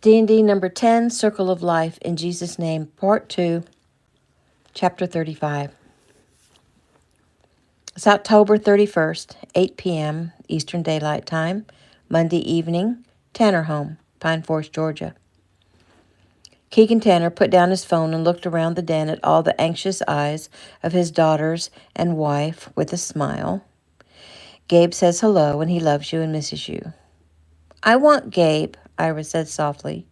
D&D number 10, Circle of Life, in Jesus' name, Part 2, Chapter 35. It's October 31st, 8 p.m. Eastern Daylight Time, Monday evening, Tanner home, Pine Forest, Georgia. Keegan Tanner put down his phone and looked around the den at all the anxious eyes of his daughters and wife with a smile. Gabe says hello and he loves you and misses you. I want Gabe, Ira said softly.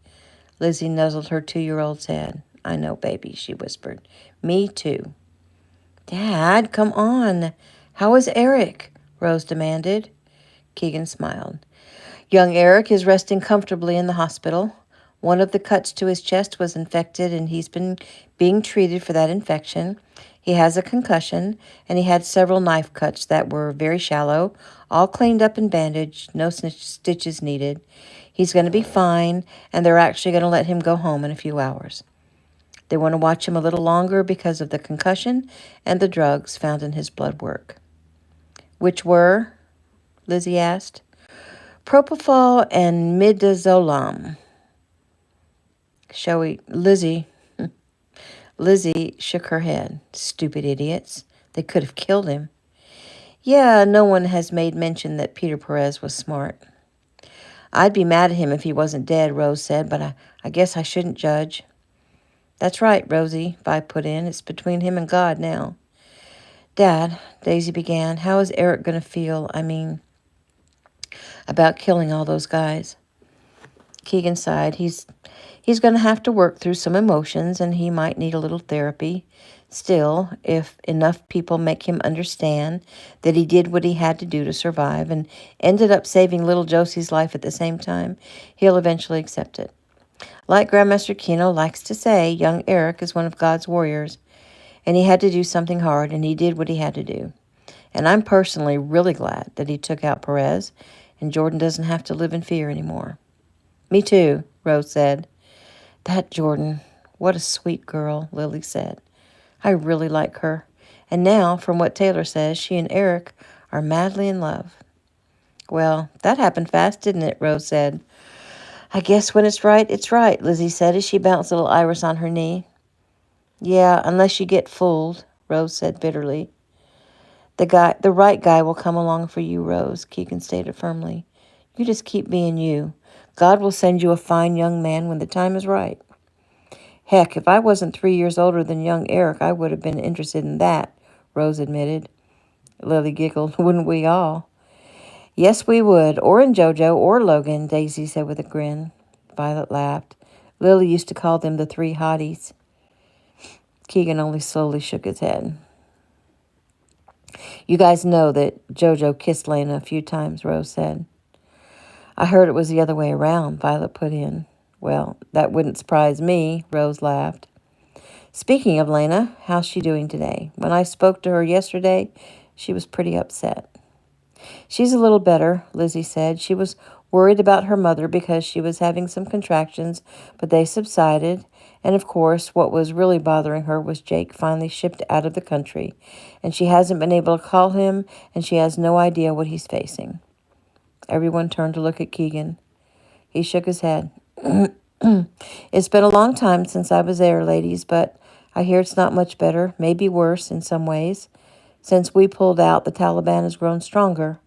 Lizzie nuzzled her 2-year-old's head. I know, baby, she whispered. Me too. Dad, come on. How is Eric? Rose demanded. Keegan smiled. Young Eric is resting comfortably in the hospital. One of the cuts to his chest was infected, and he's been being treated for that infection. He has a concussion, and he had several knife cuts that were very shallow, all cleaned up and bandaged, no stitches needed. He's going to be fine, and they're actually going to let him go home in a few hours. They want to watch him a little longer because of the concussion and the drugs found in his blood work. Which were? Lizzie asked. Propofol and midazolam. Lizzie shook her head. Stupid idiots. They could have killed him. Yeah, no one has made mention that Peter Perez was smart. I'd be mad at him if he wasn't dead, Rose said, but I guess I shouldn't judge. That's right, Rosie, Vi put in. It's between him and God now. Dad, Daisy began, how is Eric going to feel, about killing all those guys? Keegan sighed. He's going to have to work through some emotions, and he might need a little therapy. Still, if enough people make him understand that he did what he had to do to survive and ended up saving little Josie's life at the same time, he'll eventually accept it. Like Grandmaster Keno likes to say, young Eric is one of God's warriors, and he had to do something hard, and he did what he had to do. And I'm personally really glad that he took out Perez, and Jordan doesn't have to live in fear anymore. Me too, Rose said. That Jordan, what a sweet girl, Lily said. I really like her. And now, from what Taylor says, she and Eric are madly in love. Well, that happened fast, didn't it? Rose said. I guess when it's right, Lizzie said as she bounced little Iris on her knee. Yeah, unless you get fooled, Rose said bitterly. The right guy will come along for you, Rose, Keegan stated firmly. You just keep being you. God will send you a fine young man when the time is right. Heck, if I wasn't 3 years older than young Eric, I would have been interested in that, Rose admitted. Lily giggled. Wouldn't we all? Yes, we would. Or in JoJo or Logan, Daisy said with a grin. Violet laughed. Lily used to call them the three hotties. Keegan only slowly shook his head. You guys know that JoJo kissed Lena a few times, Rose said. I heard it was the other way around, Violet put in. Well, that wouldn't surprise me, Rose laughed. Speaking of Lena, how's she doing today? When I spoke to her yesterday, she was pretty upset. She's a little better, Lizzie said. She was worried about her mother because she was having some contractions, but they subsided. And of course, what was really bothering her was Jake finally shipped out of the country, and she hasn't been able to call him, and she has no idea what he's facing. Everyone turned to look at Keegan. He shook his head. It's been a long time since I was there, ladies, but I hear it's not much better, maybe worse in some ways. Since we pulled out, the Taliban has grown stronger.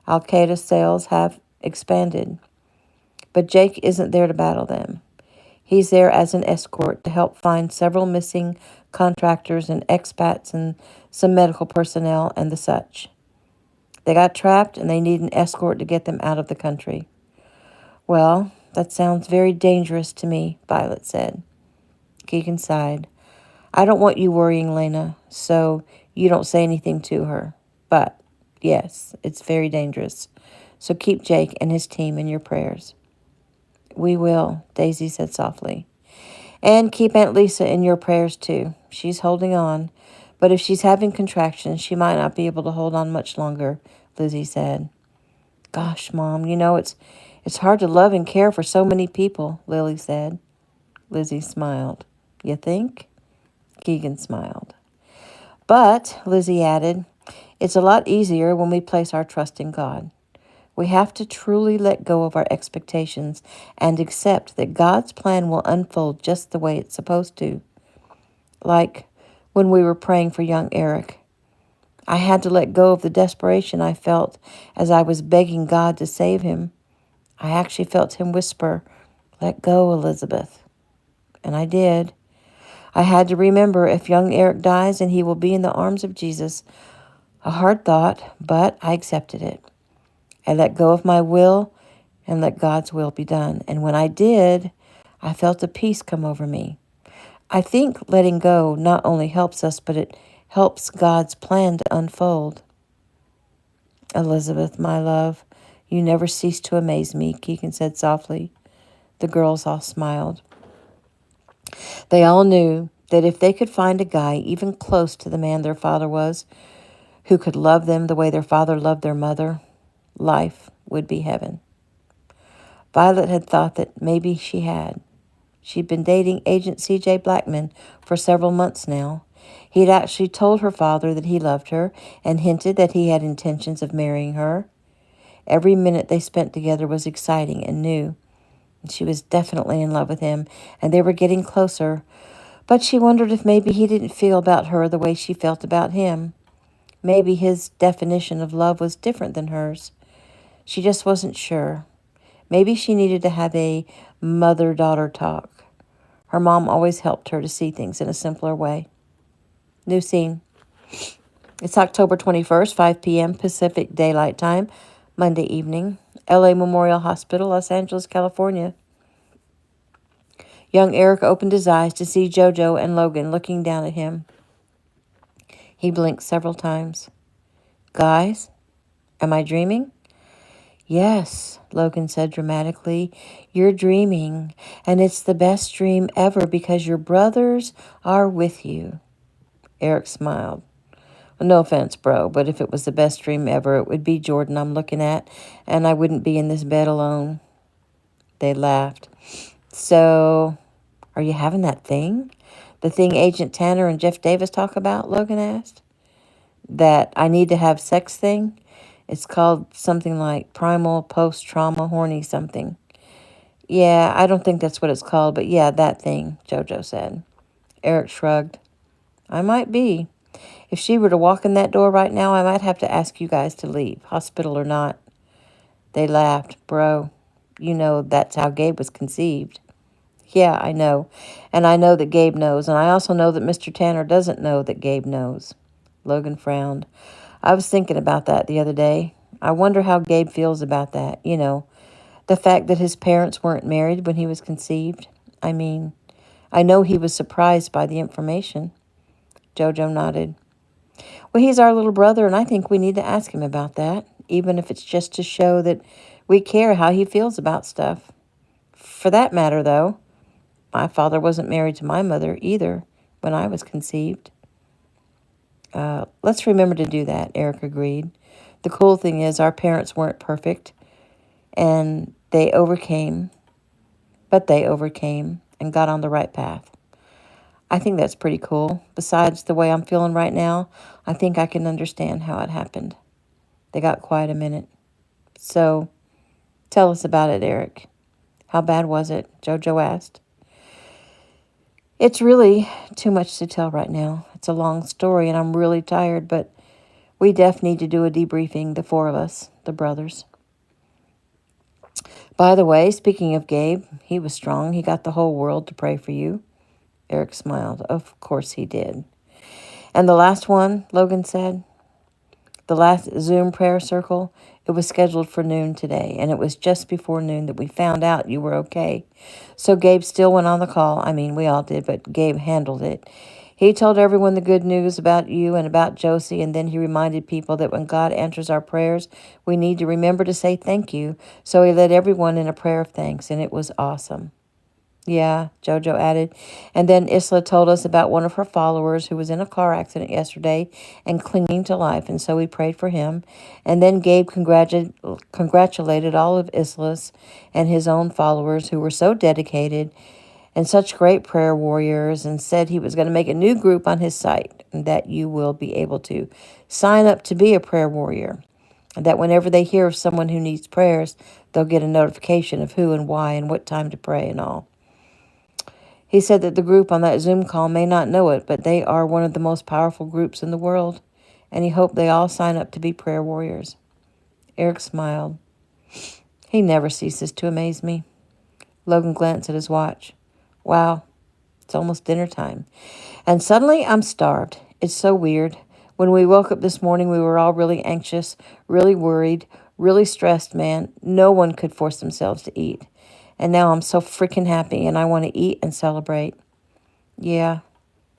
Al-Qaeda sales have expanded. But Jake isn't there to battle them. He's there as an escort to help find several missing contractors and expats and some medical personnel and the such. They got trapped and they need an escort to get them out of the country. Well, that sounds very dangerous to me, Violet said. Keegan sighed. I don't want you worrying, Lena, so you don't say anything to her. But, yes, it's very dangerous. So keep Jake and his team in your prayers. We will, Daisy said softly. And keep Aunt Lisa in your prayers, too. She's holding on. But if she's having contractions, she might not be able to hold on much longer, Lizzie said. Gosh, Mom, it's hard to love and care for so many people, Lily said. Lizzie smiled. You think? Keegan smiled. But, Lizzie added, it's a lot easier when we place our trust in God. We have to truly let go of our expectations and accept that God's plan will unfold just the way it's supposed to. Like when we were praying for young Eric. I had to let go of the desperation I felt as I was begging God to save him. I actually felt him whisper, "Let go, Elizabeth." And I did. I had to remember if young Eric dies and he will be in the arms of Jesus. A hard thought, but I accepted it. I let go of my will and let God's will be done. And when I did, I felt a peace come over me. I think letting go not only helps us, but it helps God's plan to unfold. Elizabeth, my love, you never cease to amaze me, Keegan said softly. The girls all smiled. They all knew that if they could find a guy even close to the man their father was, who could love them the way their father loved their mother, life would be heaven. Violet had thought that maybe she had. She'd been dating Agent C.J. Blackman for several months now. He'd actually told her father that he loved her and hinted that he had intentions of marrying her. Every minute they spent together was exciting and new. She was definitely in love with him, and they were getting closer. But she wondered if maybe he didn't feel about her the way she felt about him. Maybe his definition of love was different than hers. She just wasn't sure. Maybe she needed to have a mother-daughter talk. Her mom always helped her to see things in a simpler way. New scene. It's October 21st, 5 p.m. Pacific Daylight Time, Monday evening. L.A. Memorial Hospital, Los Angeles, California. Young Eric opened his eyes to see Jojo and Logan looking down at him. He blinked several times. "Guys, am I dreaming?" "Yes," Logan said dramatically. "You're dreaming, and it's the best dream ever because your brothers are with you." Eric smiled. "No offense, bro, but if it was the best dream ever, it would be Jordan I'm looking at, and I wouldn't be in this bed alone." They laughed. "So, are you having that thing? The thing Agent Tanner and Jeff Davis talk about?" Logan asked. "That I need to have sex thing? It's called something like primal post-trauma horny something." "Yeah, I don't think that's what it's called, but yeah, that thing," Jojo said. Eric shrugged. "I might be. If she were to walk in that door right now, I might have to ask you guys to leave, hospital or not." They laughed. "Bro, you know that's how Gabe was conceived." "Yeah, I know. And I know that Gabe knows. And I also know that Mr. Tanner doesn't know that Gabe knows." Logan frowned. "I was thinking about that the other day. I wonder how Gabe feels about that. You know, the fact that his parents weren't married when he was conceived. I mean, I know he was surprised by the information." Jojo nodded. "Well, he's our little brother, and I think we need to ask him about that, even if it's just to show that we care how he feels about stuff. For that matter, though, my father wasn't married to my mother either when I was conceived." Let's remember to do that," Eric agreed. "The cool thing is our parents weren't perfect, and they overcame and got on the right path. I think that's pretty cool. Besides, the way I'm feeling right now, I think I can understand how it happened." They got quiet a minute. "So, tell us about it, Eric. How bad was it?" Jojo asked. "It's really too much to tell right now. It's a long story, and I'm really tired, but we def need to do a debriefing, the four of us, the brothers. By the way, speaking of Gabe, he was strong. He got the whole world to pray for you." Eric smiled. "Of course he did." "And the last one," Logan said. "The last Zoom prayer circle, it was scheduled for noon today, and it was just before noon that we found out you were okay. So Gabe still went on the call. I mean, we all did, but Gabe handled it. He told everyone the good news about you and about Josie, and then he reminded people that when God answers our prayers, we need to remember to say thank you. So he led everyone in a prayer of thanks, and it was awesome." "Yeah," Jojo added. "And then Isla told us about one of her followers who was in a car accident yesterday and clinging to life, and so we prayed for him. And then Gabe congratulated all of Isla's and his own followers who were so dedicated and such great prayer warriors, and said he was going to make a new group on his site and that you will be able to sign up to be a prayer warrior. and that whenever they hear of someone who needs prayers, they'll get a notification of who and why and what time to pray and all. He said that the group on that Zoom call may not know it, but they are one of the most powerful groups in the world, and he hoped they all sign up to be prayer warriors. Eric smiled. He never ceases to amaze me. Logan glanced at his watch. Wow, it's almost dinner time. And suddenly I'm starved. It's so weird. When we woke up this morning, we were all really anxious, really worried, really stressed, man. No one could force themselves to eat. And now I'm so freaking happy, and I want to eat and celebrate. Yeah,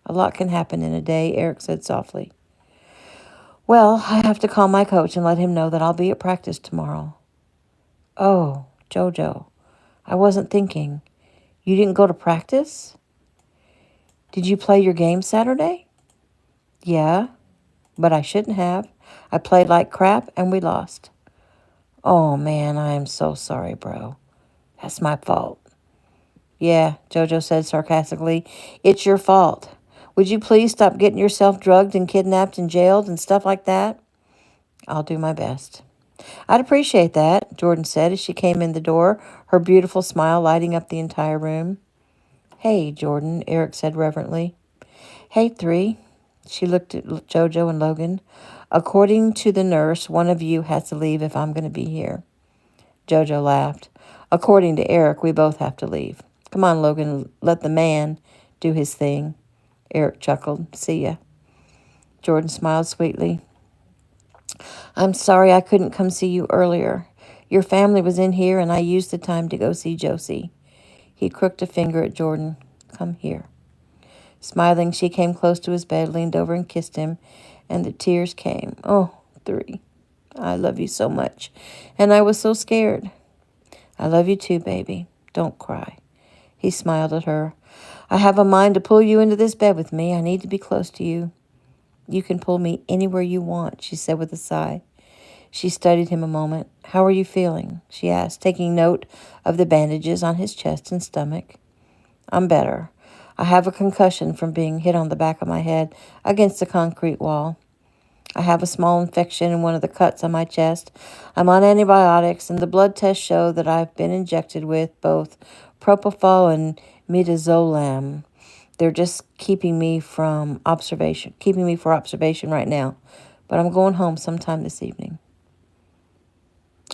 a lot can happen in a day, Eric said softly. Well, I have to call my coach and let him know that I'll be at practice tomorrow. Oh, Jojo, I wasn't thinking. You didn't go to practice? Did you play your game Saturday? Yeah, but I shouldn't have. I played like crap and we lost. Oh, man, I am so sorry, bro. That's my fault. Yeah, Jojo said sarcastically. It's your fault. Would you please stop getting yourself drugged and kidnapped and jailed and stuff like that? I'll do my best. I'd appreciate that, Jordan said as she came in the door, her beautiful smile lighting up the entire room. Hey, Jordan, Eric said reverently. Hey, three. She looked at Jojo and Logan. According to the nurse, one of you has to leave if I'm going to be here. Jojo laughed. According to Eric, we both have to leave. Come on, Logan, let the man do his thing. Eric chuckled. See ya. Jordan smiled sweetly. I'm sorry I couldn't come see you earlier. Your family was in here and I used the time to go see Josie. He crooked a finger at Jordan. Come here. Smiling, she came close to his bed, leaned over and kissed him, and the tears came. Oh, three. I love you so much. And I was so scared. I love you too, baby. Don't cry. He smiled at her. I have a mind to pull you into this bed with me. I need to be close to you. You can pull me anywhere you want, she said with a sigh. She studied him a moment. How are you feeling? She asked, taking note of the bandages on his chest and stomach. I'm better. I have a concussion from being hit on the back of my head against a concrete wall. I have a small infection in one of the cuts on my chest. I'm on antibiotics, and the blood tests show that I've been injected with both propofol and midazolam. They're just keeping me for observation right now. But I'm going home sometime this evening.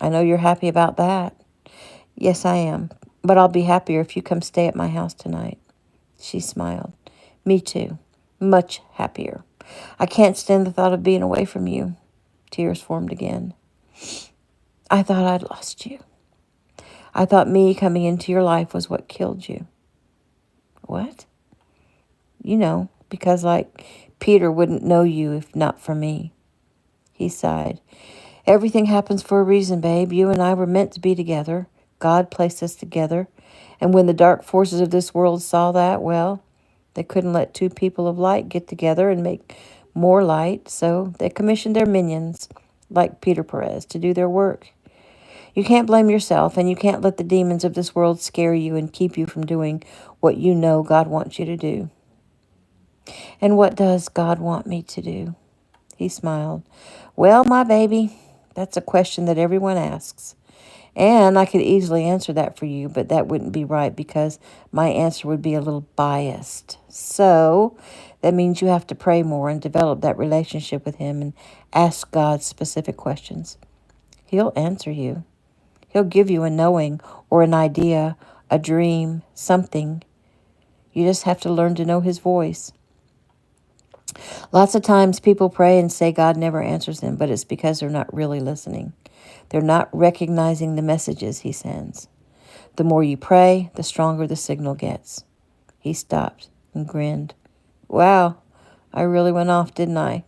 I know you're happy about that. Yes, I am. But I'll be happier if you come stay at my house tonight. She smiled. Me too. Much happier. I can't stand the thought of being away from you. Tears formed again. I thought I'd lost you. I thought me coming into your life was what killed you. What? You know, because Peter wouldn't know you if not for me. He sighed. Everything happens for a reason, babe. You and I were meant to be together. God placed us together. And when the dark forces of this world saw that, well, they couldn't let two people of light get together and make more light, so they commissioned their minions, like Peter Perez, to do their work. You can't blame yourself, and you can't let the demons of this world scare you and keep you from doing what you know God wants you to do. And what does God want me to do? He smiled. Well, my baby, that's a question that everyone asks. And I could easily answer that for you, but that wouldn't be right because my answer would be a little biased. So that means you have to pray more and develop that relationship with him and ask God specific questions. He'll answer you. He'll give you a knowing or an idea, a dream, something. You just have to learn to know his voice. Lots of times people pray and say God never answers them, but it's because they're not really listening. They're not recognizing the messages he sends. The more you pray, the stronger the signal gets. He stopped and grinned. Wow, I really went off, didn't I?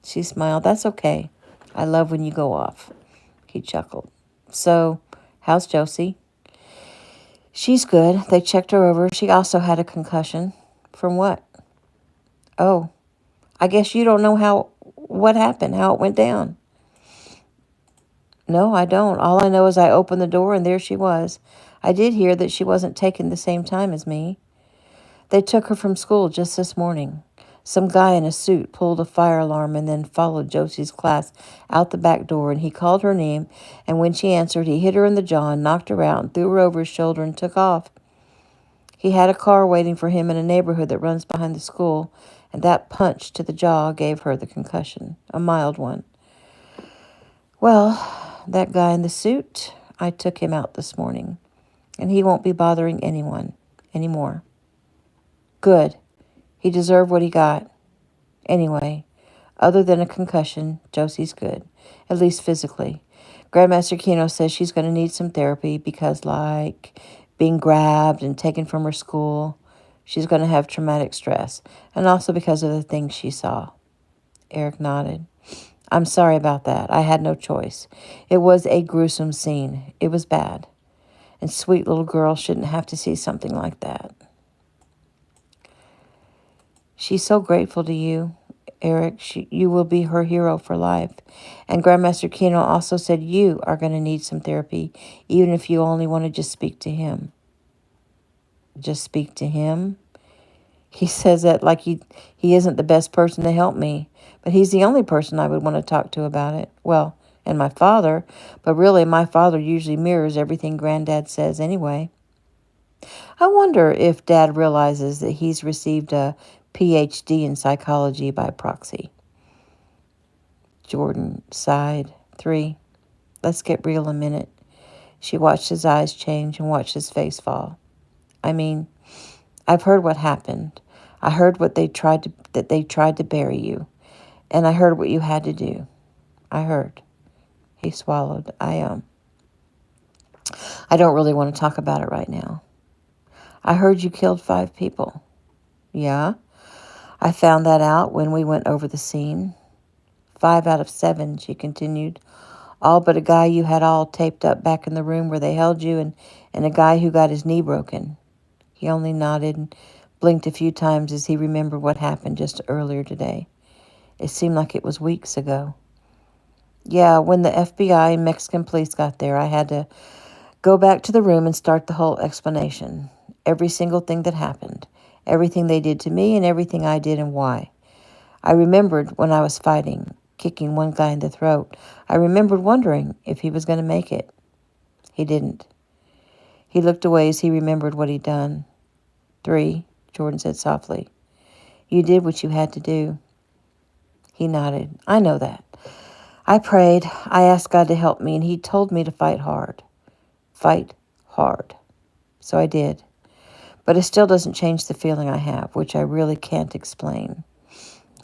She smiled. That's okay. I love when you go off. He chuckled. So, how's Josie? She's good. They checked her over. She also had a concussion. From what? Oh, I guess you don't know what happened, how it went down. No, I don't. All I know is I opened the door and there she was. I did hear that she wasn't taken the same time as me. They took her from school just this morning. Some guy in a suit pulled a fire alarm and then followed Josie's class out the back door, and he called her name, and when she answered, he hit her in the jaw and knocked her out and threw her over his shoulder and took off. He had a car waiting for him in a neighborhood that runs behind the school, and that punch to the jaw gave her the concussion, a mild one. Well, that guy in the suit, I took him out this morning, and he won't be bothering anyone anymore. Good. He deserved what he got. Anyway, other than a concussion, Josie's good, at least physically. Grandmaster Keno says she's going to need some therapy because, like, being grabbed and taken from her school, she's going to have traumatic stress, and also because of the things she saw. Eric nodded. I'm sorry about that. I had no choice. It was a gruesome scene. It was bad. And sweet little girls shouldn't have to see something like that. She's so grateful to you, Eric. You will be her hero for life. And Grandmaster Keno also said you are going to need some therapy, even if you only want to just speak to him. Just speak to him? He says that like he isn't the best person to help me, but he's the only person I would want to talk to about it. Well, and my father, but really my father usually mirrors everything Granddad says anyway. I wonder if Dad realizes that he's received a PhD in psychology by proxy. Jordan sighed. 3. Let's get real a minute. She watched his eyes change and watched his face fall. I mean, I've heard what happened. I heard that they tried to bury you. And I heard what you had to do. I heard. He swallowed. I don't really want to talk about it right now. I heard you killed 5 people. Yeah? I found that out when we went over the scene. 5 out of 7, she continued. All but a guy you had all taped up back in the room where they held you and a guy who got his knee broken. He only nodded and blinked a few times as he remembered what happened just earlier today. It seemed like it was weeks ago. Yeah, when the FBI and Mexican police got there, I had to go back to the room and start the whole explanation. Every single thing that happened. Everything they did to me and everything I did and why. I remembered when I was fighting, kicking one guy in the throat. I remembered wondering if he was going to make it. He didn't. He looked away as he remembered what he'd done. 3, Jordan said softly. You did what you had to do. He nodded. I know that. I prayed. I asked God to help me, and he told me to fight hard. Fight hard. So I did. But it still doesn't change the feeling I have, which I really can't explain.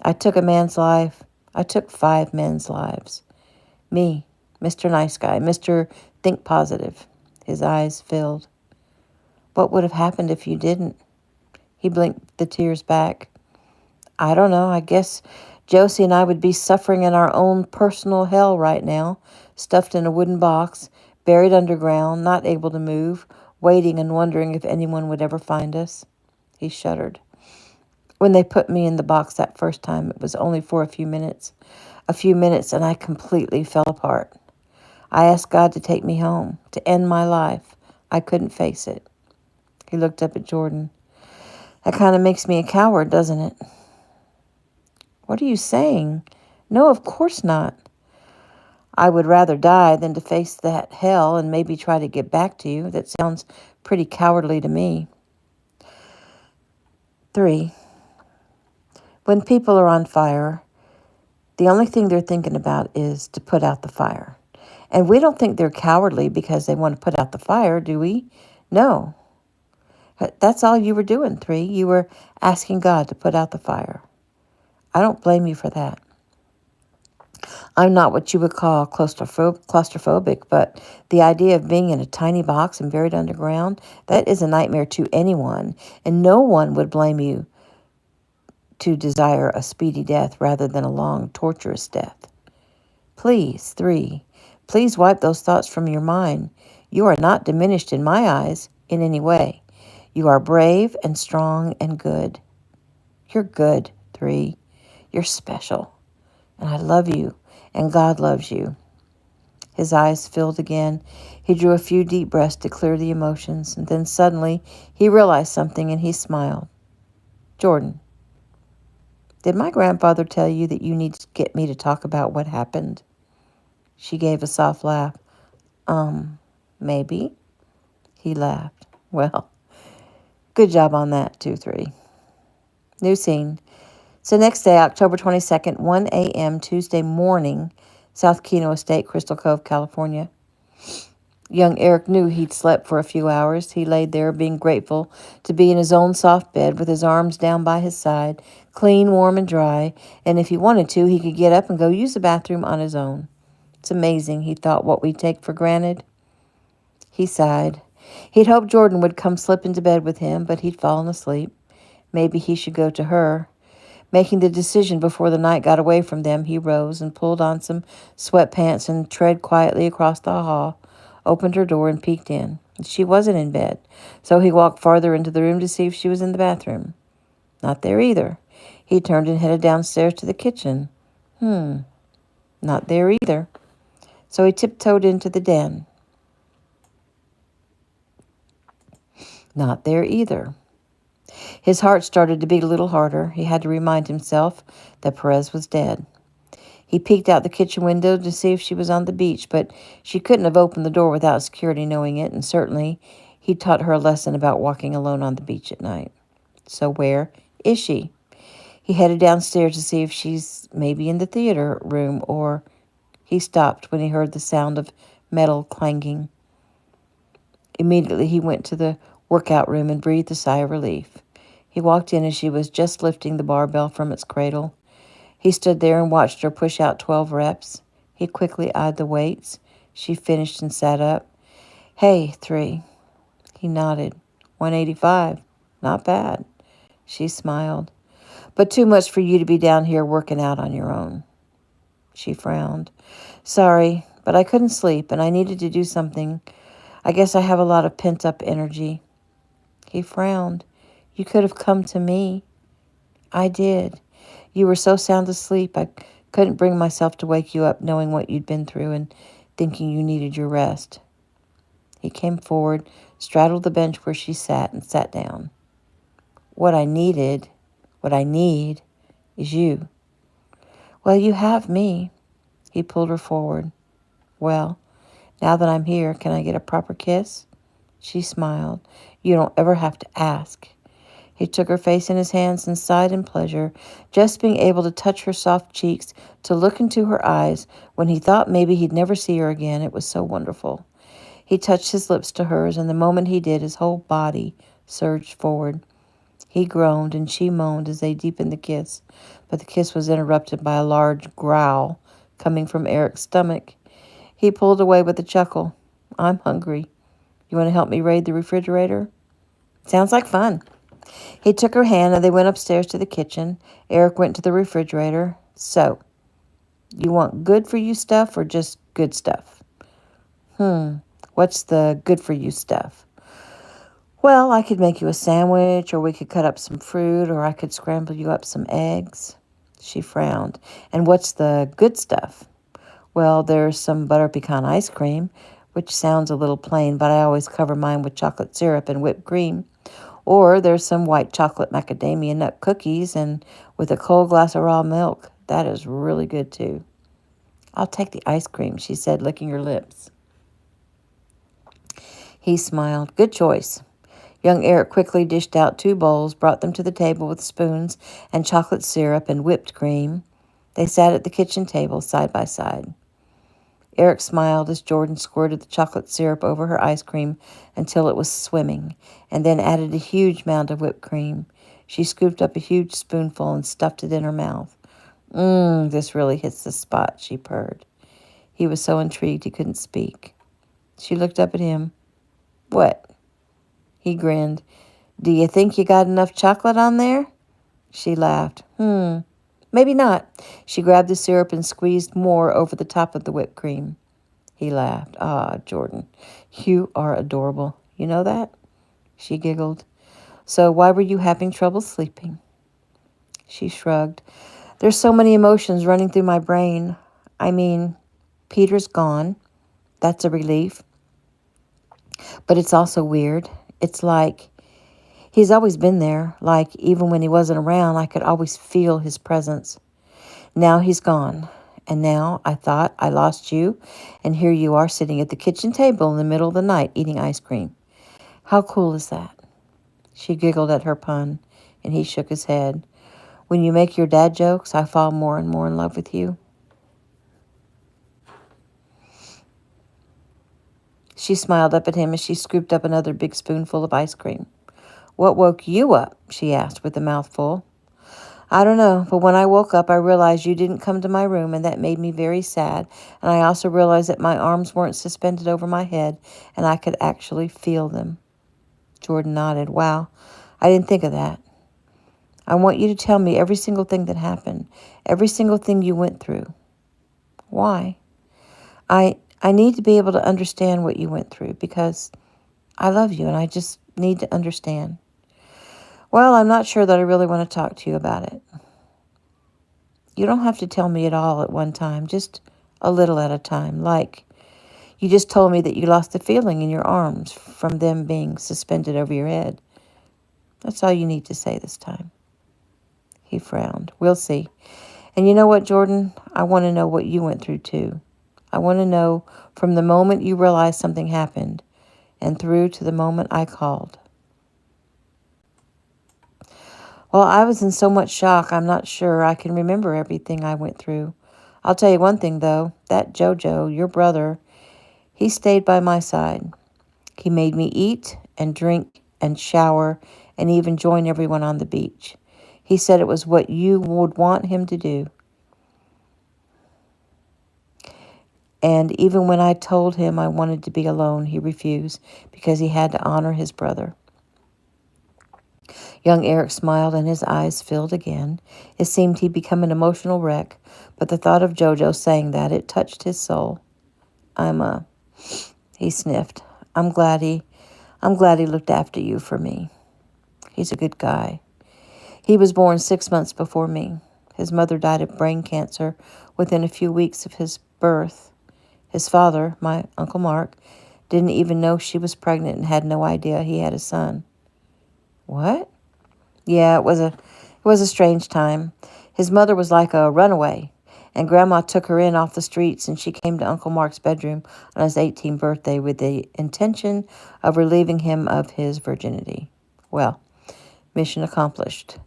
I took a man's life. I took 5 men's lives. Me, Mr. Nice Guy, Mr. Think Positive. His eyes filled. What would have happened if you didn't? He blinked the tears back. I don't know. I guess Josie and I would be suffering in our own personal hell right now, stuffed in a wooden box, buried underground, not able to move, waiting and wondering if anyone would ever find us. He shuddered. When they put me in the box that first time, it was only for a few minutes, and I completely fell apart. I asked God to take me home, to end my life. I couldn't face it. He looked up at Jordan. That kind of makes me a coward, doesn't it? What are you saying? No, of course not. I would rather die than to face that hell and maybe try to get back to you. That sounds pretty cowardly to me. 3. When people are on fire, the only thing they're thinking about is to put out the fire. And we don't think they're cowardly because they want to put out the fire, do we? No. That's all you were doing, 3. You were asking God to put out the fire. I don't blame you for that. I'm not what you would call claustrophobic, but the idea of being in a tiny box and buried underground, that is a nightmare to anyone, and no one would blame you to desire a speedy death rather than a long, torturous death. Please, 3, please wipe those thoughts from your mind. You are not diminished in my eyes in any way. You are brave and strong and good. You're good, 3. You're special. And I love you, and God loves you. His eyes filled again. He drew a few deep breaths to clear the emotions, and then suddenly he realized something and he smiled. Jordan. Did my grandfather tell you that you need to get me to talk about what happened? She gave a soft laugh. Maybe. He laughed. Well, good job on that, 2-3. New scene. So next day, October 22nd, 1 a.m., Tuesday morning, South Keno Estate, Crystal Cove, California. Young Eric knew he'd slept for a few hours. He laid there, being grateful to be in his own soft bed with his arms down by his side, clean, warm, and dry, and if he wanted to, he could get up and go use the bathroom on his own. It's amazing, he thought, what we take for granted. He sighed. He'd hoped Jordan would come slip into bed with him, but he'd fallen asleep. Maybe he should go to her. Making the decision before the night got away from them, he rose and pulled on some sweatpants and tread quietly across the hall, opened her door and peeked in. She wasn't in bed, so he walked farther into the room to see if she was in the bathroom. Not there either. He turned and headed downstairs to the kitchen. Not there either. So he tiptoed into the den. Not there either. His heart started to beat a little harder. He had to remind himself that Perez was dead. He peeked out the kitchen window to see if she was on the beach, but she couldn't have opened the door without security knowing it, and certainly he'd taught her a lesson about walking alone on the beach at night. So where is she? He headed downstairs to see if she's maybe in the theater room, or... He stopped when he heard the sound of metal clanging. Immediately he went to the workout room and breathed a sigh of relief. He walked in as she was just lifting the barbell from its cradle. He stood there and watched her push out 12 reps. He quickly eyed the weights. She finished and sat up. Hey, 3. He nodded. 185. Not bad. She smiled. But too much for you to be down here working out on your own. She frowned. Sorry, but I couldn't sleep and I needed to do something. I guess I have a lot of pent-up energy. He frowned. You could have come to me. I did. You were so sound asleep, I couldn't bring myself to wake you up knowing what you'd been through and thinking you needed your rest. He came forward, straddled the bench where she sat, and sat down. What I need, is you. Well, you have me. He pulled her forward. Well, now that I'm here, can I get a proper kiss? She smiled. You don't ever have to ask. He took her face in his hands and sighed in pleasure, just being able to touch her soft cheeks, to look into her eyes when he thought maybe he'd never see her again. It was so wonderful. He touched his lips to hers, and the moment he did, his whole body surged forward. He groaned, and she moaned as they deepened the kiss, but the kiss was interrupted by a large growl coming from Eric's stomach. He pulled away with a chuckle. I'm hungry. You want to help me raid the refrigerator? Sounds like fun. He took her hand and they went upstairs to the kitchen. Eric went to the refrigerator. So, you want good for you stuff or just good stuff? What's the good for you stuff? Well, I could make you a sandwich, or we could cut up some fruit, or I could scramble you up some eggs. She frowned. And what's the good stuff? Well, there's some butter pecan ice cream, which sounds a little plain, but I always cover mine with chocolate syrup and whipped cream. Or there's some white chocolate macadamia nut cookies and with a cold glass of raw milk. That is really good, too. I'll take the ice cream, she said, licking her lips. He smiled. Good choice. Young Eric quickly dished out 2 bowls, brought them to the table with spoons and chocolate syrup and whipped cream. They sat at the kitchen table side by side. Eric smiled as Jordan squirted the chocolate syrup over her ice cream until it was swimming, and then added a huge mound of whipped cream. She scooped up a huge spoonful and stuffed it in her mouth. This really hits the spot, she purred. He was so intrigued he couldn't speak. She looked up at him. What? He grinned. Do you think you got enough chocolate on there? She laughed. Maybe not. She grabbed the syrup and squeezed more over the top of the whipped cream. He laughed. Ah, Jordan, you are adorable. You know that? She giggled. So why were you having trouble sleeping? She shrugged. There's so many emotions running through my brain. I mean, Peter's gone. That's a relief. But it's also weird. It's like He's always been there, like even when he wasn't around, I could always feel his presence. Now he's gone, and now I thought I lost you, and here you are sitting at the kitchen table in the middle of the night eating ice cream. How cool is that? She giggled at her pun, and he shook his head. When you make your dad jokes, I fall more and more in love with you. She smiled up at him as she scooped up another big spoonful of ice cream. What woke you up? She asked with a mouthful. I don't know, but when I woke up, I realized you didn't come to my room, and that made me very sad. And I also realized that my arms weren't suspended over my head, and I could actually feel them. Jordan nodded. Wow, I didn't think of that. I want you to tell me every single thing that happened, every single thing you went through. Why? I need to be able to understand what you went through because I love you and I just need to understand. Well, I'm not sure that I really want to talk to you about it. You don't have to tell me it all at one time, just a little at a time. Like, you just told me that you lost the feeling in your arms from them being suspended over your head. That's all you need to say this time. He frowned. We'll see. And you know what, Jordan? I want to know what you went through, too. I want to know from the moment you realized something happened and through to the moment I called. Well, I was in so much shock, I'm not sure I can remember everything I went through. I'll tell you one thing, though. That Jojo, your brother, he stayed by my side. He made me eat and drink and shower and even join everyone on the beach. He said it was what you would want him to do. And even when I told him I wanted to be alone, he refused because he had to honor his brother. Young Eric smiled and his eyes filled again. It seemed he'd become an emotional wreck, but the thought of Jojo saying that, it touched his soul. He sniffed. I'm glad he looked after you for me. He's a good guy. He was born 6 months before me. His mother died of brain cancer within a few weeks of his birth. His father, my Uncle Mark, didn't even know she was pregnant and had no idea he had a son. What? Yeah, it was a strange time. His mother was like a runaway, and Grandma took her in off the streets, and she came to Uncle Mark's bedroom on his 18th birthday with the intention of relieving him of his virginity. Well, mission accomplished.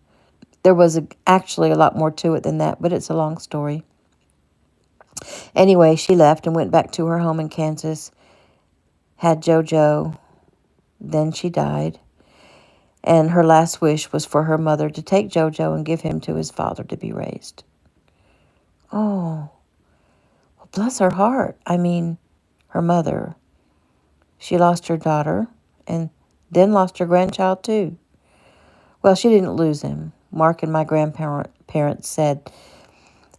There was actually a lot more to it than that, but it's a long story. Anyway, she left and went back to her home in Kansas, had Jojo, then she died, and her last wish was for her mother to take Jojo and give him to his father to be raised. Oh, well, bless her heart. I mean, her mother. She lost her daughter and then lost her grandchild too. Well, she didn't lose him. Mark and my grandparents said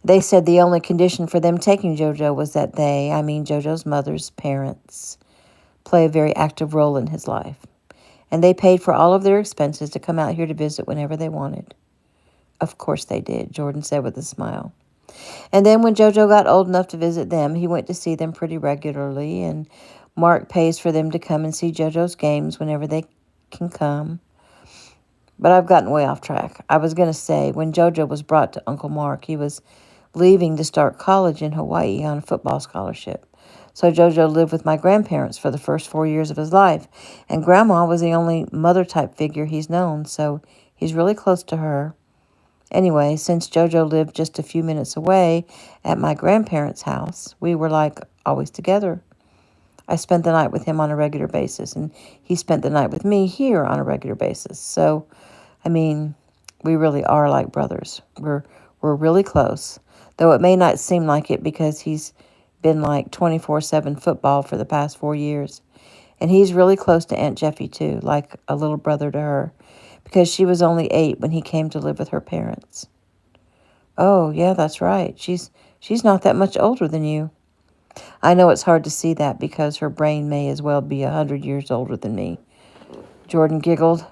the only condition for them taking Jojo was that Jojo's mother's parents, play a very active role in his life. And they paid for all of their expenses to come out here to visit whenever they wanted. Of course they did, Jordan said with a smile. And then when Jojo got old enough to visit them, he went to see them pretty regularly, and Mark pays for them to come and see Jojo's games whenever they can come. But I've gotten way off track. I was going to say, when Jojo was brought to Uncle Mark, he was leaving to start college in Hawaii on a football scholarship. So Jojo lived with my grandparents for the first 4 years of his life, and Grandma was the only mother-type figure he's known, so he's really close to her. Anyway, since Jojo lived just a few minutes away at my grandparents' house, we were like always together. I spent the night with him on a regular basis, and he spent the night with me here on a regular basis. So, we really are like brothers. We're really close, though it may not seem like it because he's been like 24/7 football for the past 4 years. And he's really close to Aunt Jeffy too, like a little brother to her, because she was only 8 when he came to live with her parents. Oh, yeah, that's right. She's not that much older than you. I know it's hard to see that because her brain may as well be 100 years older than me. Jordan giggled.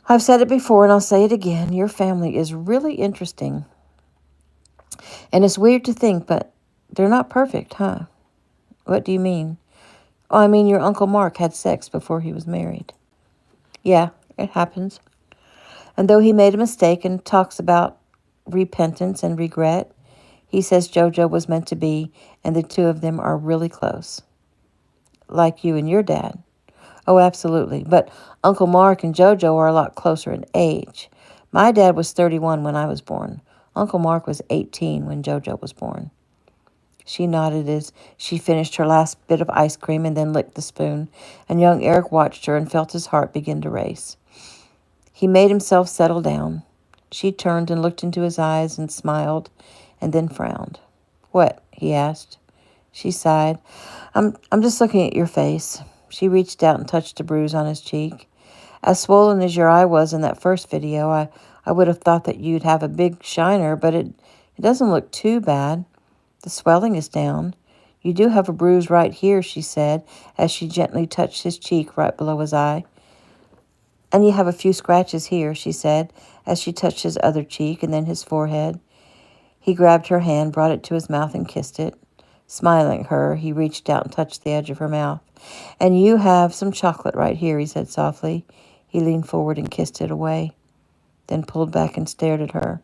I've said it before and I'll say it again. Your family is really interesting. And it's weird to think, but they're not perfect, huh? What do you mean? Oh, your Uncle Mark had sex before he was married. Yeah, It happens. And though he made a mistake and talks about repentance and regret, he says JoJo was meant to be, and the two of them are really close. Like you and your dad. Oh, absolutely. But Uncle Mark and JoJo are a lot closer in age. My dad was 31 when I was born. Uncle Mark was 18 when JoJo was born. She nodded as she finished her last bit of ice cream and then licked the spoon, and young Eric watched her and felt his heart begin to race. He made himself settle down. She turned and looked into his eyes and smiled, and then frowned. "What?" he asked. She sighed. I'm just looking at your face." She reached out and touched a bruise on his cheek. "As swollen as your eye was in that first video, I would have thought that you'd have a big shiner, but it doesn't look too bad. The swelling is down. You do have a bruise right here," she said, as she gently touched his cheek right below his eye. "And you have a few scratches here," she said, as she touched his other cheek and then his forehead. He grabbed her hand, brought it to his mouth, and kissed it. Smiling at her, he reached out and touched the edge of her mouth. "And you have some chocolate right here," he said softly. He leaned forward and kissed it away, then pulled back and stared at her.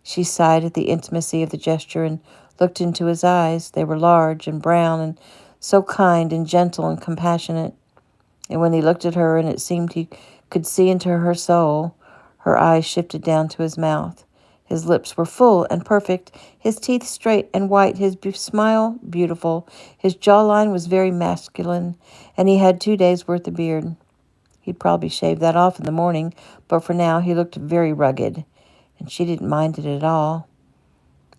She sighed at the intimacy of the gesture and looked into his eyes. They were large and brown and so kind and gentle and compassionate. And when he looked at her and it seemed he could see into her soul, her eyes shifted down to his mouth. His lips were full and perfect, his teeth straight and white, his smile beautiful. His jawline was very masculine, and he had 2 days' worth of beard. He'd probably shave that off in the morning, but for now he looked very rugged, and she didn't mind it at all.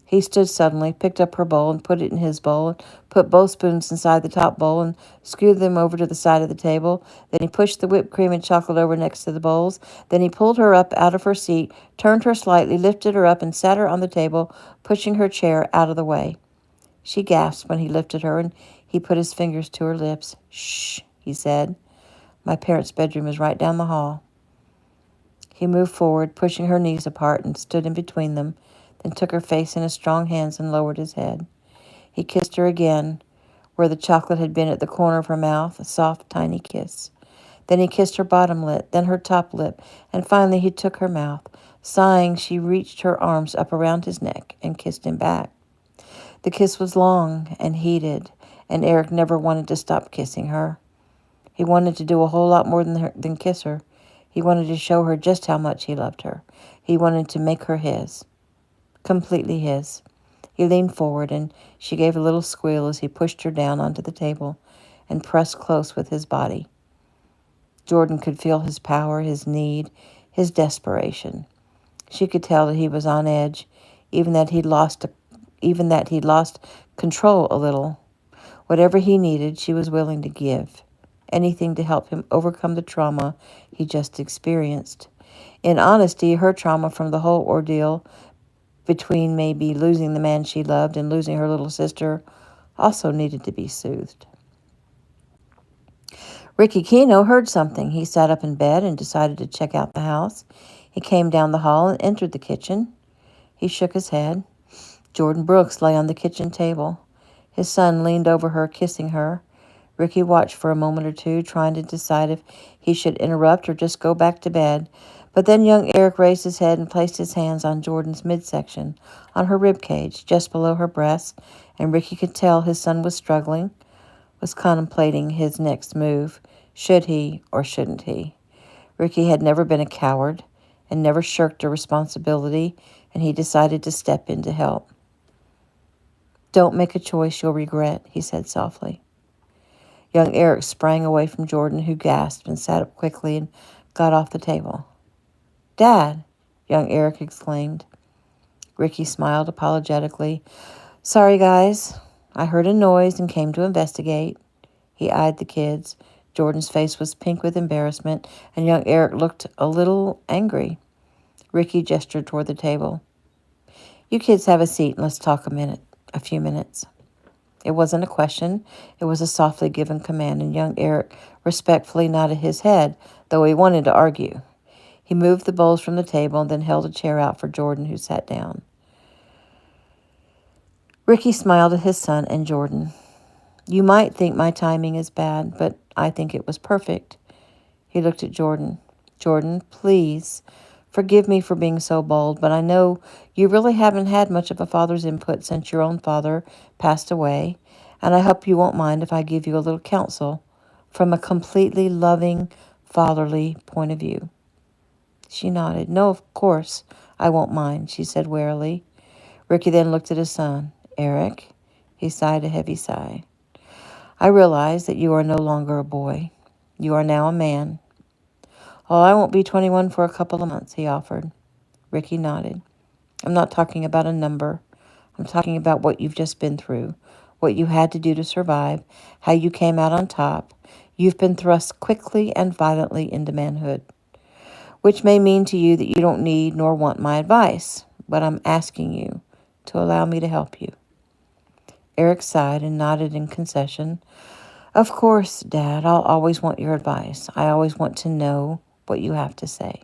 He stood suddenly, picked up her bowl and put it in his bowl, put both spoons inside the top bowl and screwed them over to the side of the table. Then he pushed the whipped cream and chocolate over next to the bowls. Then he pulled her up out of her seat, turned her slightly, lifted her up, and sat her on the table, pushing her chair out of the way. She gasped when he lifted her, and he put his fingers to her lips. "Shh," he said. "My parents' bedroom is right down the hall." He moved forward, pushing her knees apart, and stood in between them, then took her face in his strong hands and lowered his head. He kissed her again, where the chocolate had been at the corner of her mouth, a soft, tiny kiss. Then he kissed her bottom lip, then her top lip, and finally he took her mouth. Sighing, she reached her arms up around his neck and kissed him back. The kiss was long and heated, and Eric never wanted to stop kissing her. He wanted to do a whole lot more than kiss her. He wanted to show her just how much he loved her. He wanted to make her his. Completely his. He leaned forward, and she gave a little squeal as he pushed her down onto the table and pressed close with his body. Jordan could feel his power, his need, his desperation. She could tell that he was on edge, even that he'd lost control a little. Whatever he needed, she was willing to give. Anything to help him overcome the trauma he just experienced. In honesty, her trauma from the whole ordeal between maybe losing the man she loved and losing her little sister also needed to be soothed. Ricky Keno heard something. He sat up in bed and decided to check out the house. He came down the hall and entered the kitchen. He shook his head. Jordan Brooks lay on the kitchen table. His son leaned over her, kissing her. Ricky watched for a moment or two, trying to decide if he should interrupt or just go back to bed. But then young Eric raised his head and placed his hands on Jordan's midsection, on her rib cage, just below her breast, and Ricky could tell his son was struggling, was contemplating his next move. Should he or shouldn't he? Ricky had never been a coward and never shirked a responsibility, and he decided to step in to help. "Don't make a choice you'll regret," he said softly. Young Eric sprang away from Jordan, who gasped and sat up quickly and got off the table. "Dad!" young Eric exclaimed. Ricky smiled apologetically. "Sorry, guys. I heard a noise and came to investigate." He eyed the kids. Jordan's face was pink with embarrassment, and young Eric looked a little angry. Ricky gestured toward the table. "You kids have a seat and let's talk a few minutes." It wasn't a question. It was a softly given command, and young Eric respectfully nodded his head, though he wanted to argue. He moved the bowls from the table and then held a chair out for Jordan, who sat down. Ricky smiled at his son and Jordan. "You might think my timing is bad, but I think it was perfect." He looked at Jordan. Jordan, please forgive me for being so bold, but I know you really haven't had much of a father's input since your own father passed away, and I hope you won't mind if I give you a little counsel from a completely loving, fatherly point of view. She nodded. No, of course I won't mind, she said warily. Ricky then looked at his son. Eric, he sighed a heavy sigh. I realize that you are no longer a boy. You are now a man. Oh, I won't be 21 for a couple of months, he offered. Ricky nodded. I'm not talking about a number. I'm talking about what you've just been through, what you had to do to survive, how you came out on top. You've been thrust quickly and violently into manhood, which may mean to you that you don't need nor want my advice, but I'm asking you to allow me to help you. Eric sighed and nodded in concession. Of course, Dad, I'll always want your advice. I always want to know what you have to say.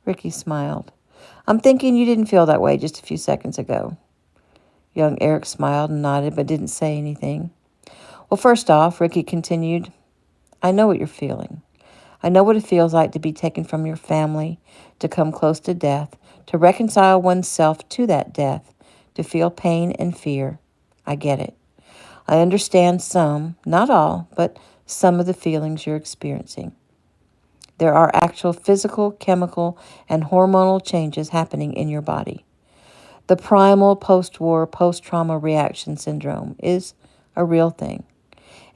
Ricky smiled. I'm thinking you didn't feel that way just a few seconds ago. Young Eric smiled and nodded but didn't say anything. Well, first off, Ricky continued, I know what you're feeling. I know what it feels like to be taken from your family, to come close to death, to reconcile oneself to that death, to feel pain and fear. I get it. I understand some, not all, but some of the feelings you're experiencing. There are actual physical, chemical, and hormonal changes happening in your body. The primal post-war, post-trauma reaction syndrome is a real thing,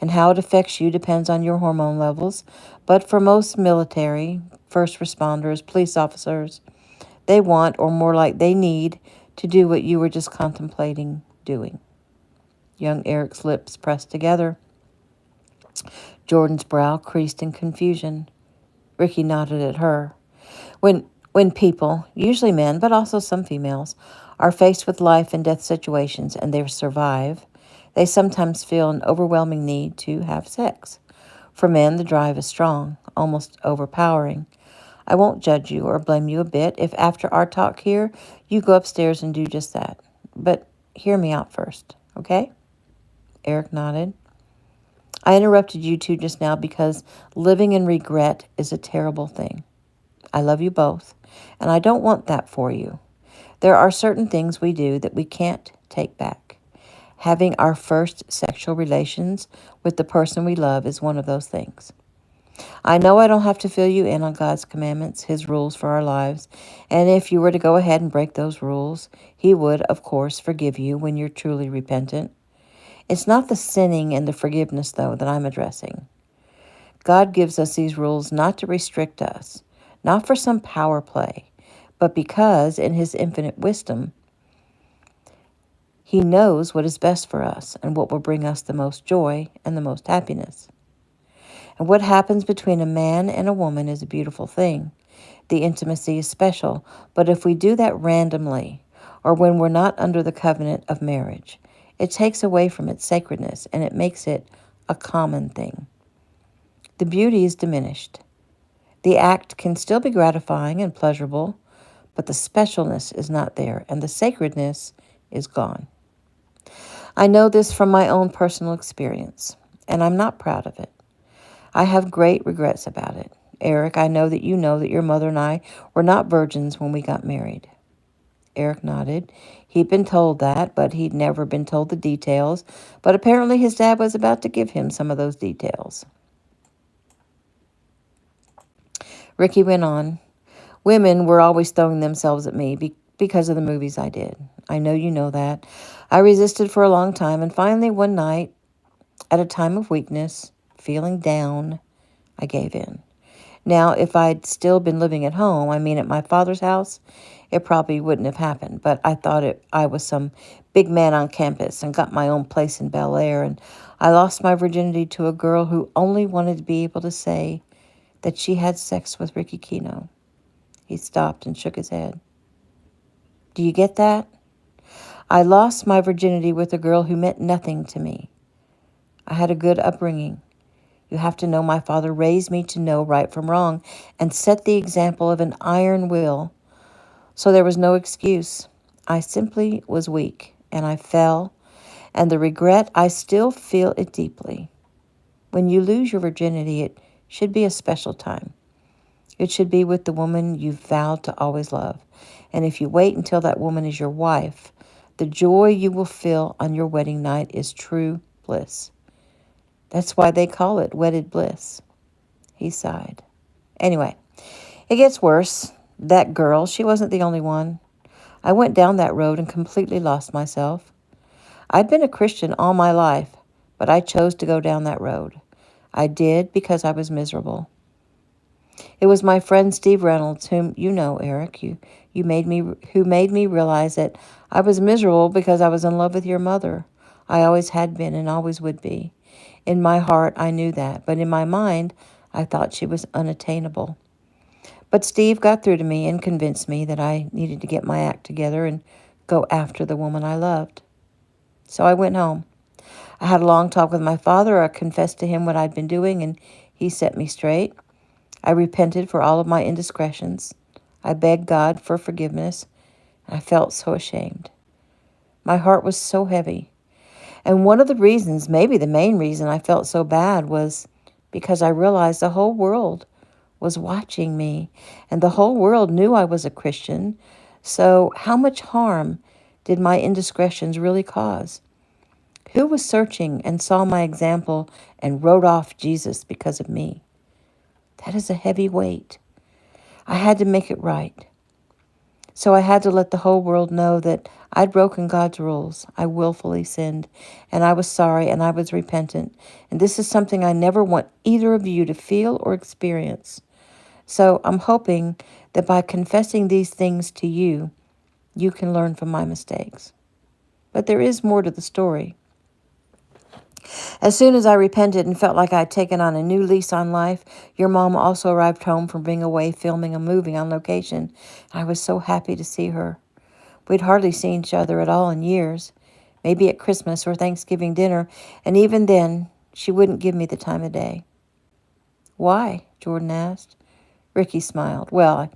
and how it affects you depends on your hormone levels. But for most military, first responders, police officers, they want, or more like they need, to do what you were just contemplating doing. Young Eric's lips pressed together. Jordan's brow creased in confusion. Ricky nodded at her. When people, usually men, but also some females, are faced with life and death situations and they survive, they sometimes feel an overwhelming need to have sex. For men, the drive is strong, almost overpowering. I won't judge you or blame you a bit if after our talk here, you go upstairs and do just that. But hear me out first, okay? Eric nodded. I interrupted you two just now because living in regret is a terrible thing. I love you both, and I don't want that for you. There are certain things we do that we can't take back. Having our first sexual relations with the person we love is one of those things. I know I don't have to fill you in on God's commandments, His rules for our lives, and if you were to go ahead and break those rules, He would, of course, forgive you when you're truly repentant. It's not the sinning and the forgiveness, though, that I'm addressing. God gives us these rules not to restrict us, not for some power play, but because, in His infinite wisdom, He knows what is best for us and what will bring us the most joy and the most happiness. And what happens between a man and a woman is a beautiful thing. The intimacy is special, but if we do that randomly, or when we're not under the covenant of marriage, it takes away from its sacredness and it makes it a common thing. The beauty is diminished. The act can still be gratifying and pleasurable, but the specialness is not there and the sacredness is gone. I know this from my own personal experience, and I'm not proud of it. I have great regrets about it. Eric, I know that you know that your mother and I were not virgins when we got married. Eric nodded. He'd been told that, but he'd never been told the details. But apparently his dad was about to give him some of those details. Ricky went on. Women were always throwing themselves at me because of the movies I did. I know you know that. I resisted for a long time, and finally one night, at a time of weakness, feeling down, I gave in. Now, if I'd still been living at home, at my father's house, it probably wouldn't have happened. But I thought I was some big man on campus and got my own place in Bel Air, and I lost my virginity to a girl who only wanted to be able to say that she had sex with Ricky Kino. He stopped and shook his head. Do you get that? I lost my virginity with a girl who meant nothing to me. I had a good upbringing. You have to know my father raised me to know right from wrong and set the example of an iron will. So there was no excuse. I simply was weak, and I fell, and the regret, I still feel it deeply. When you lose your virginity, it should be a special time. It should be with the woman you've vowed to always love. And if you wait until that woman is your wife, the joy you will feel on your wedding night is true bliss. That's why they call it wedded bliss. He sighed. Anyway, it gets worse. That girl, she wasn't the only one. I went down that road and completely lost myself. I'd been a Christian all my life, but I chose to go down that road. I did because I was miserable. It was my friend Steve Reynolds, whom you know, Eric, who made me realize that I was miserable because I was in love with your mother. I always had been and always would be. In my heart, I knew that, but in my mind, I thought she was unattainable. But Steve got through to me and convinced me that I needed to get my act together and go after the woman I loved. So I went home. I had a long talk with my father. I confessed to him what I'd been doing, and he set me straight. I repented for all of my indiscretions. I begged God for forgiveness. I felt so ashamed. My heart was so heavy. And one of the reasons, maybe the main reason I felt so bad, was because I realized the whole world was watching me, and the whole world knew I was a Christian. So how much harm did my indiscretions really cause? Who was searching and saw my example and wrote off Jesus because of me? That is a heavy weight. I had to make it right. So I had to let the whole world know that I'd broken God's rules. I willfully sinned, and I was sorry, and I was repentant. And this is something I never want either of you to feel or experience. So I'm hoping that by confessing these things to you, you can learn from my mistakes. But there is more to the story. As soon as I repented and felt like I had taken on a new lease on life, your mom also arrived home from being away filming a movie on location. I was so happy to see her. We'd hardly seen each other at all in years, maybe at Christmas or Thanksgiving dinner, and even then, she wouldn't give me the time of day. Why? Jordan asked. Ricky smiled. Well,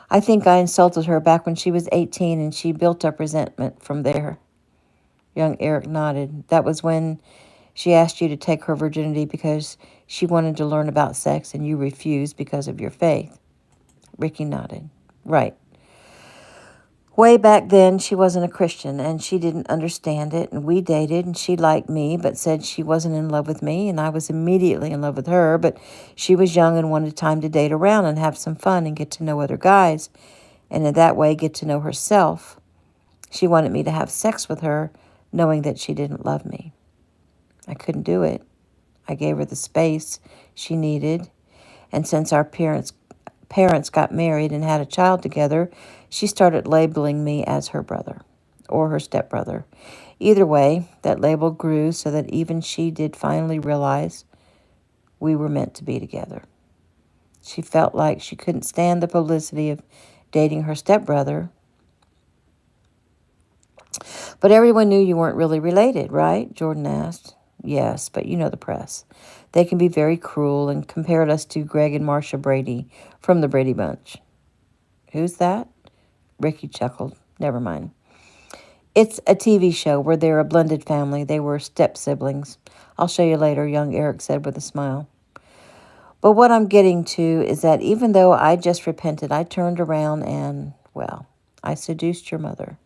I think I insulted her back when she was 18, and she built up resentment from there. Young Eric nodded. That was when she asked you to take her virginity because she wanted to learn about sex and you refused because of your faith. Ricky nodded. Right. Way back then, she wasn't a Christian and she didn't understand it, and we dated and she liked me but said she wasn't in love with me, and I was immediately in love with her, but she was young and wanted time to date around and have some fun and get to know other guys, and in that way get to know herself. She wanted me to have sex with her knowing that she didn't love me. I couldn't do it. I gave her the space she needed, and since our parents got married and had a child together, she started labeling me as her brother or her stepbrother. Either way, that label grew so that even she did finally realize we were meant to be together. She felt like she couldn't stand the publicity of dating her stepbrother. But everyone knew you weren't really related, right? Jordan asked. Yes, but you know the press. They can be very cruel and compared us to Greg and Marcia Brady from the Brady Bunch. Who's that? Ricky chuckled. Never mind. It's a TV show where they're a blended family. They were step-siblings. I'll show you later, young Eric said with a smile. But what I'm getting to is that even though I just repented, I turned around and, well, I seduced your mother.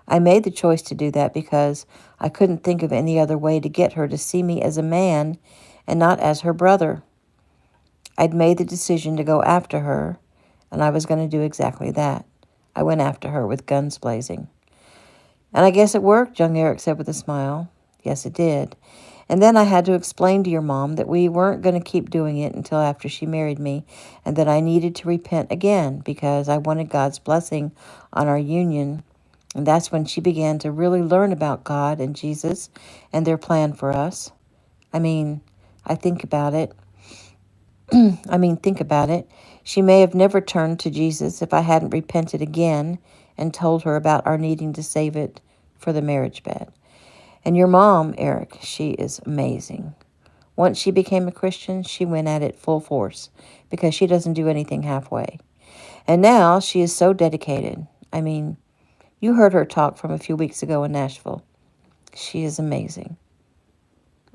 I made the choice to do that because I couldn't think of any other way to get her to see me as a man and not as her brother. I'd made the decision to go after her, and I was going to do exactly that. I went after her with guns blazing. And I guess it worked, young Eric said with a smile. Yes, it did. And then I had to explain to your mom that we weren't going to keep doing it until after she married me, and that I needed to repent again because I wanted God's blessing on our union. And that's when she began to really learn about God and Jesus and their plan for us. Think about it. Think about it. She may have never turned to Jesus if I hadn't repented again and told her about our needing to save it for the marriage bed. And your mom, Eric, she is amazing. Once she became a Christian, she went at it full force because she doesn't do anything halfway. And now she is so dedicated. You heard her talk from a few weeks ago in Nashville. She is amazing.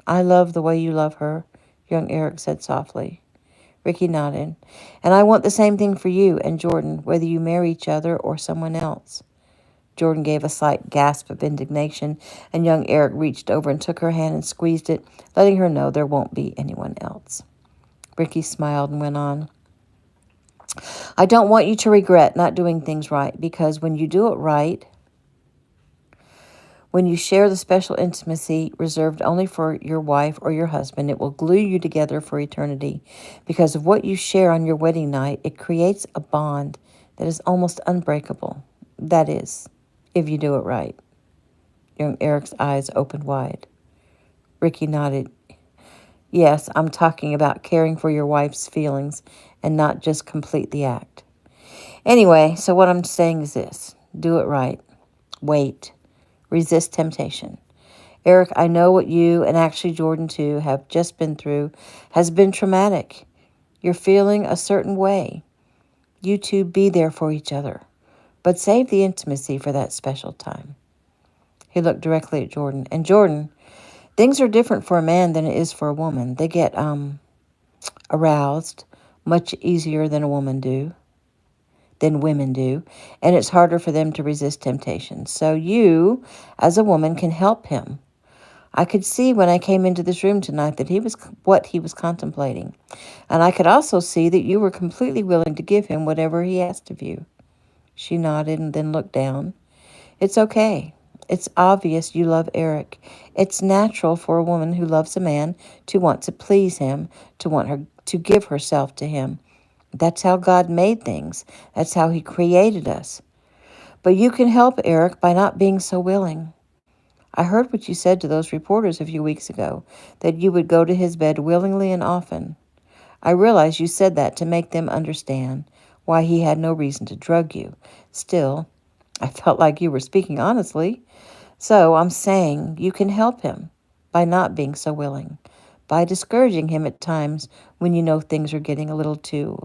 I love the way you love her, young Eric said softly. Ricky nodded. And I want the same thing for you and Jordan, whether you marry each other or someone else. Jordan gave a slight gasp of indignation, and young Eric reached over and took her hand and squeezed it, letting her know there won't be anyone else. Ricky smiled and went on. I don't want you to regret not doing things right, because when you do it right, when you share the special intimacy reserved only for your wife or your husband, it will glue you together for eternity. Because of what you share on your wedding night, it creates a bond that is almost unbreakable. That is, if you do it right. Young Eric's eyes opened wide. Ricky nodded. Yes, I'm talking about caring for your wife's feelings and not just complete the act. Anyway, so what I'm saying is this. Do it right. Wait. Resist temptation. Eric, I know what you, and actually Jordan too, have just been through has been traumatic. You're feeling a certain way. You two be there for each other. But save the intimacy for that special time. He looked directly at Jordan. And Jordan, things are different for a man than it is for a woman. They get aroused much easier than women do, and it's harder for them to resist temptation. So you, as a woman, can help him. I could see when I came into this room tonight that what he was contemplating. And I could also see that you were completely willing to give him whatever he asked of you. She nodded and then looked down. It's okay. It's obvious you love Eric. It's natural for a woman who loves a man to want to please him, to want her to give herself to him. That's how God made things. That's how he created us. But you can help Eric by not being so willing. I heard what you said to those reporters a few weeks ago, that you would go to his bed willingly and often. I realize you said that to make them understand why he had no reason to drug you. Still, I felt like you were speaking honestly. So I'm saying you can help him by not being so willing, by discouraging him at times when you know things are getting a little too,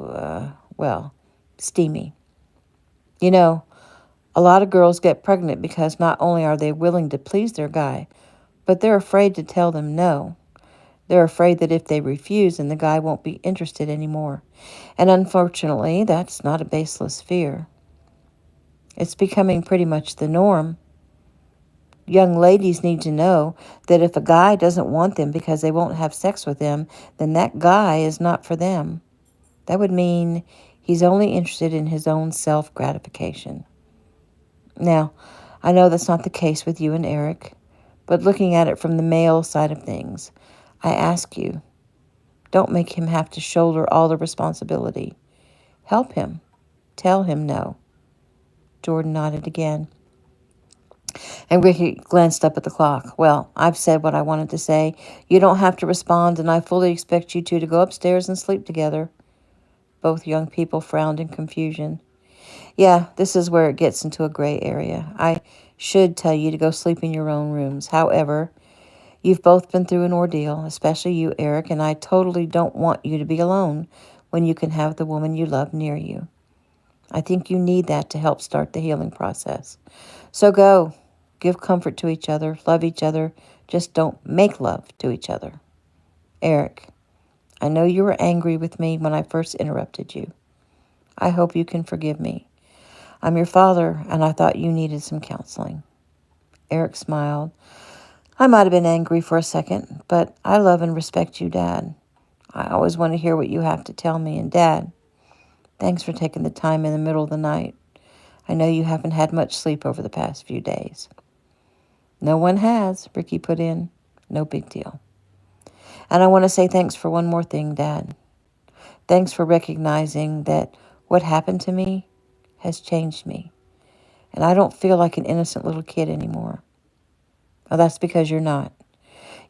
steamy. You know, a lot of girls get pregnant because not only are they willing to please their guy, but they're afraid to tell them no. They're afraid that if they refuse, then the guy won't be interested anymore. And unfortunately, that's not a baseless fear. It's becoming pretty much the norm. Young ladies need to know that if a guy doesn't want them because they won't have sex with them, then that guy is not for them. That would mean he's only interested in his own self-gratification. Now, I know that's not the case with you and Eric, but looking at it from the male side of things, I ask you, don't make him have to shoulder all the responsibility. Help him. Tell him no. Jordan nodded again. And Ricky glanced up at the clock. Well, I've said what I wanted to say. You don't have to respond, and I fully expect you two to go upstairs and sleep together. Both young people frowned in confusion. Yeah, this is where it gets into a gray area. I should tell you to go sleep in your own rooms. However, you've both been through an ordeal, especially you, Eric, and I totally don't want you to be alone when you can have the woman you love near you. I think you need that to help start the healing process. So go. Give comfort to each other. Love each other. Just don't make love to each other. Eric, I know you were angry with me when I first interrupted you. I hope you can forgive me. I'm your father, and I thought you needed some counseling. Eric smiled. I might have been angry for a second, but I love and respect you, Dad. I always want to hear what you have to tell me, and Dad, thanks for taking the time in the middle of the night. I know you haven't had much sleep over the past few days. No one has, Ricky put in. No big deal. And I want to say thanks for one more thing, Dad. Thanks for recognizing that what happened to me has changed me. And I don't feel like an innocent little kid anymore. Well, that's because you're not.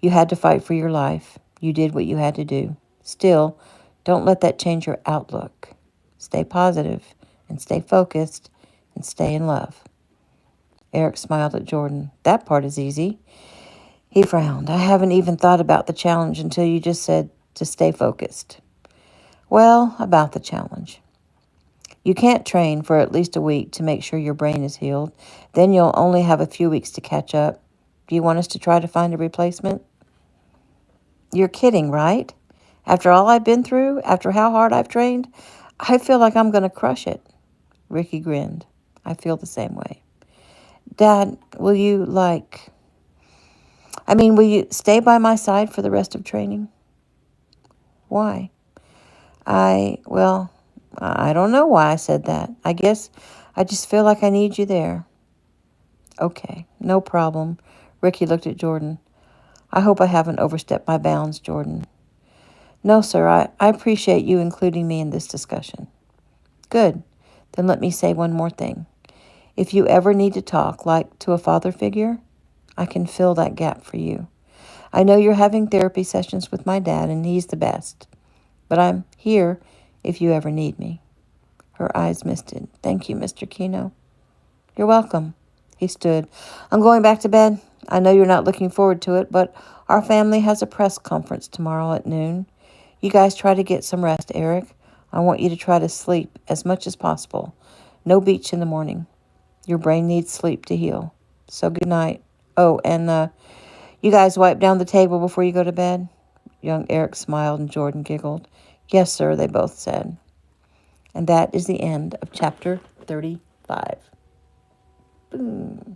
You had to fight for your life. You did what you had to do. Still, don't let that change your outlook. Stay positive and stay focused and stay in love. Eric smiled at Jordan. That part is easy. He frowned. I haven't even thought about the challenge until you just said to stay focused. Well, about the challenge. You can't train for at least a week to make sure your brain is healed. Then you'll only have a few weeks to catch up. Do you want us to try to find a replacement? You're kidding, right? After all I've been through, after how hard I've trained, I feel like I'm going to crush it. Ricky grinned. I feel the same way. Dad, will you stay by my side for the rest of training? Why? I don't know why I said that. I guess I just feel like I need you there. Okay, no problem. Ricky looked at Jordan. I hope I haven't overstepped my bounds, Jordan. No, sir, I appreciate you including me in this discussion. Good. Then let me say one more thing. If you ever need to talk, like to a father figure, I can fill that gap for you. I know you're having therapy sessions with my dad, and he's the best. But I'm here if you ever need me. Her eyes misted. Thank you, Mr. Kino. You're welcome. He stood. I'm going back to bed. I know you're not looking forward to it, but our family has a press conference tomorrow at noon. You guys try to get some rest, Eric. I want you to try to sleep as much as possible. No beach in the morning. Your brain needs sleep to heal. So good night. Oh, and you guys wipe down the table before you go to bed? Young Eric smiled and Jordan giggled. Yes, sir, they both said. And that is the end of chapter 35.